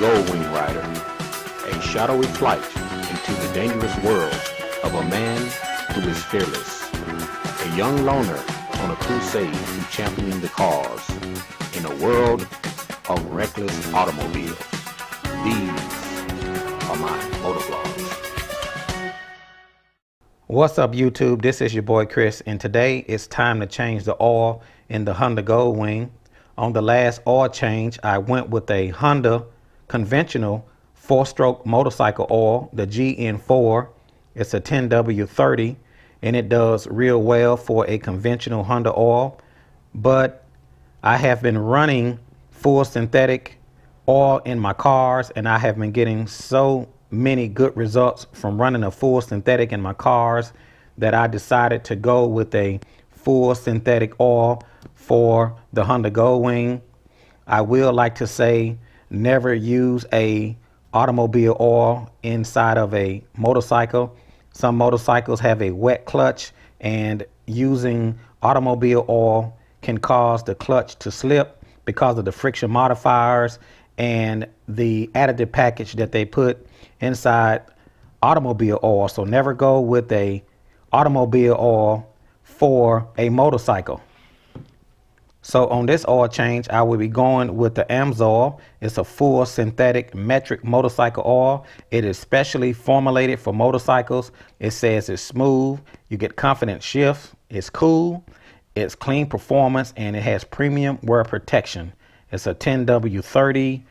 Goldwing rider, a shadowy flight into the dangerous world of a man who is fearless, a young loner on a crusade to championing the cause in a world of reckless automobiles. These are my motovlogs. What's up, YouTube? This is your boy Chris, and today it's time to change the oil in the Honda Goldwing. On the last oil change, I went with a Honda conventional 4-stroke motorcycle oil, the GN4. It's a 10W30, and it does real well for a conventional Honda oil. But I have been running full synthetic oil in my cars, and I have been getting so many good results from running a full synthetic in my cars that I decided to go with a full synthetic oil for the Honda Goldwing. I will like to say, never use a automobile oil inside of a motorcycle. Some motorcycles have a wet clutch, and using automobile oil can cause the clutch to slip because of the friction modifiers and the additive package that they put inside automobile oil. So never go with a automobile oil for a motorcycle. So on this oil change, I will be going with the AMSOIL. It's a full synthetic metric motorcycle oil. It is specially formulated for motorcycles. It says it's smooth, you get confident shifts, it's cool, it's clean performance, and it has premium wear protection. It's a 10W30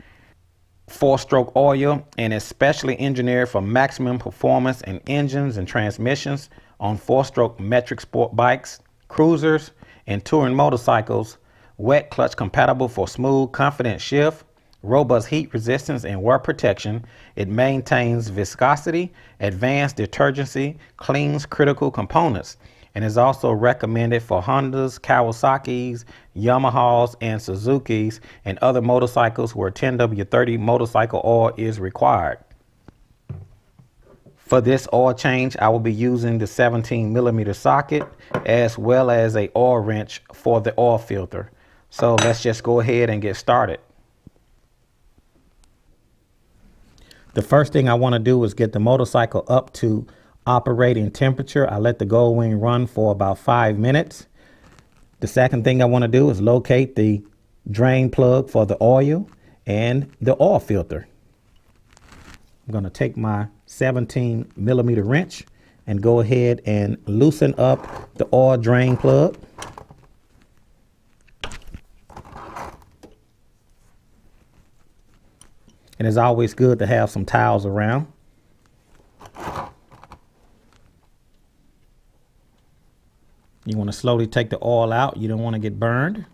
4-stroke oil, and it's specially engineered for maximum performance in engines and transmissions on 4-stroke metric sport bikes, cruisers, and touring motorcycles. Wet clutch compatible for smooth, confident shift, robust heat resistance, and wear protection. It maintains viscosity, advanced detergency, cleans critical components, and is also recommended for Hondas, Kawasaki's, Yamahas, and Suzuki's, and other motorcycles where 10W30 motorcycle oil is required. For this oil change, I will be using the 17mm socket as well as a oil wrench for the oil filter. So let's just go ahead and get started. The first thing I want to do is get the motorcycle up to operating temperature. I let the Goldwing run for about 5 minutes. The second thing I want to do is locate the drain plug for the oil and the oil filter. I'm going to take my 17mm wrench and go ahead and loosen up the oil drain plug. And it's always good to have some towels around. You want to slowly take the oil out. You don't want to get burned.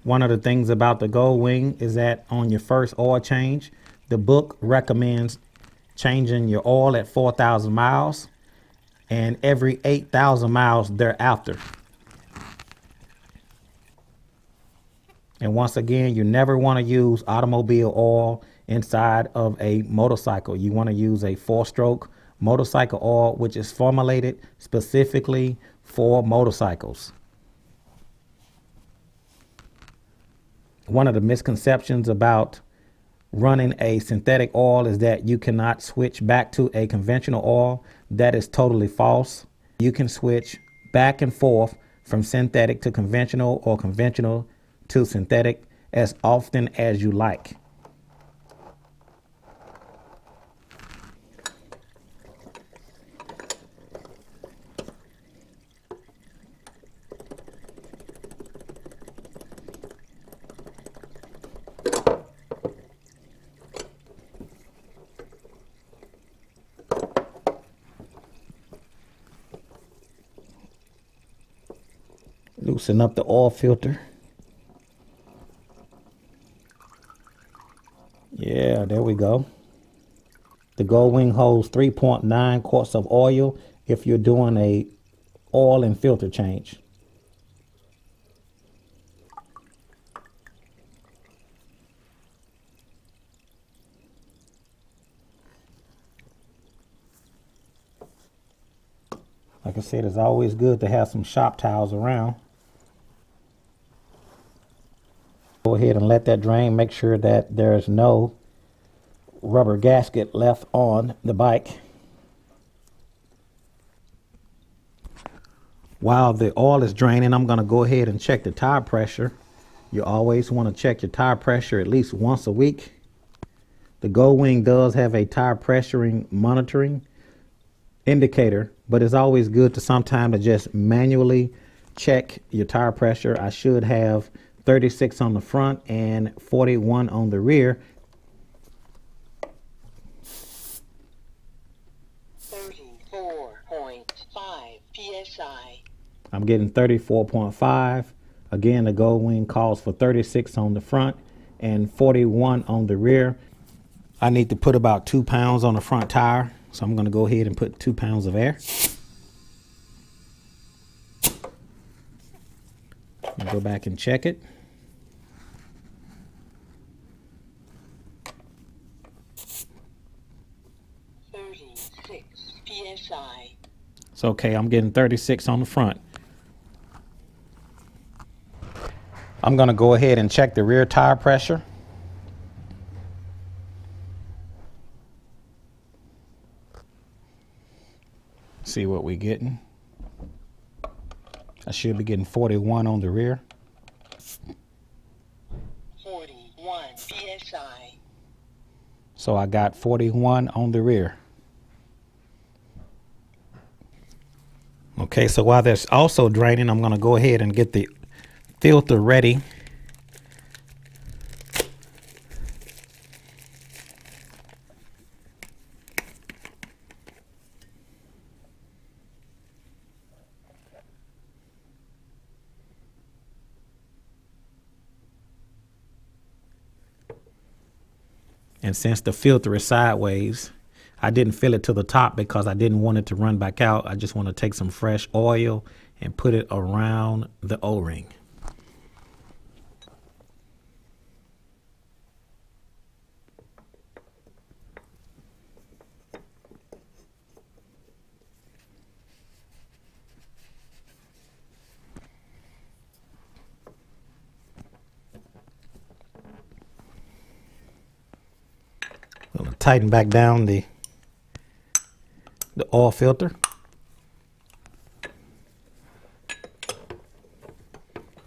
One of the things about the Goldwing is that on your first oil change, the book recommends changing your oil at 4,000 miles and every 8,000 miles thereafter. And once again, you never want to use automobile oil inside of a motorcycle. You want to use a 4-stroke motorcycle oil, which is formulated specifically for motorcycles. One of the misconceptions about running a synthetic oil is that you cannot switch back to a conventional oil. That is totally false. You can switch back and forth from synthetic to conventional or conventional to synthetic as often as you like. Loosen up the oil filter. Yeah, there we go. The Goldwing holds 3.9 quarts of oil if you're doing a oil and filter change. Like I said, it's always good to have some shop towels around. Go ahead and let that drain. Make sure that there's no rubber gasket left on the bike. While the oil is draining, I'm going to go ahead and check the tire pressure. You always want to check your tire pressure at least once a week. The Goldwing does have a tire pressuring monitoring indicator, but it's always good to sometime to just manually check your tire pressure. I should have 36 on the front and 41 on the rear. 34.5 psi. I'm getting 34.5. Again, the Goldwing calls for 36 on the front and 41 on the rear. I need to put about 2 pounds on the front tire, so I'm going to go ahead and put 2 pounds of air. And go back and check it. PSI. It's okay, I'm getting 36 on the front. I'm going to go ahead and check the rear tire pressure. See what we're getting. I should be getting 41 on the rear. 41 psi. So I got 41 on the rear. Okay, so while that's also draining, I'm going to go ahead and get the filter ready. And since the filter is sideways, I didn't fill it to the top because I didn't want it to run back out. I just want to take some fresh oil and put it around the O-ring. I'm going to tighten back down the oil filter.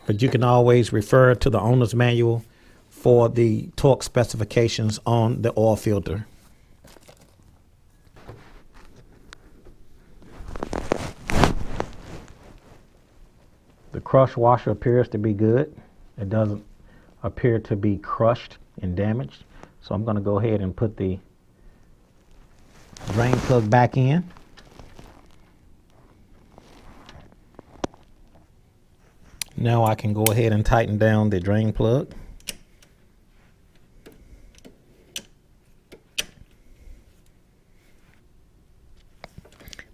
But you can always refer to the owner's manual for the torque specifications on the oil filter. The crush washer appears to be good. It doesn't appear to be crushed and damaged. So I'm going to go ahead and put the drain plug back in. Now I can go ahead and tighten down the drain plug.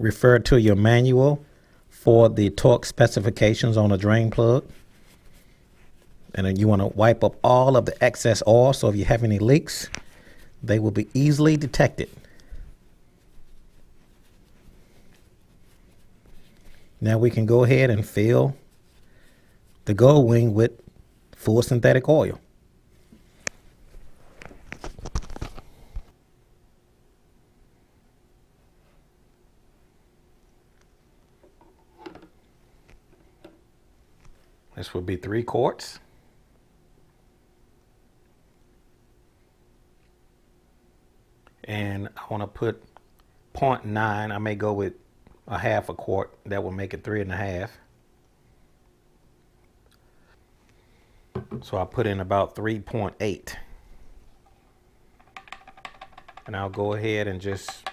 Refer to your manual for the torque specifications on a drain plug. And then you want to wipe up all of the excess oil, so if you have any leaks, they will be easily detected. Now we can go ahead and fill the Goldwing with full synthetic oil. This would be 3 quarts. And I want to put 0.9. I may go with a half a quart. That will make it 3.5. So I put in about 3.8. And I'll go ahead and just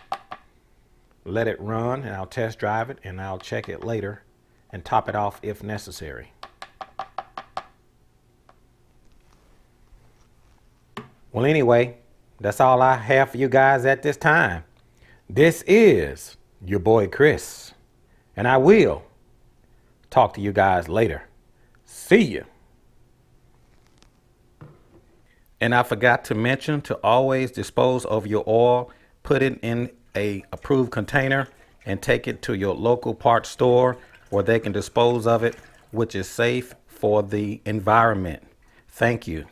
let it run, and I'll test drive it, and I'll check it later and top it off if necessary. Well, anyway, that's all I have for you guys at this time. This is your boy Chris, and I will talk to you guys later. See you. And I forgot to mention to always dispose of your oil. Put it in a approved container and take it to your local parts store where they can dispose of it, which is safe for the environment. Thank you.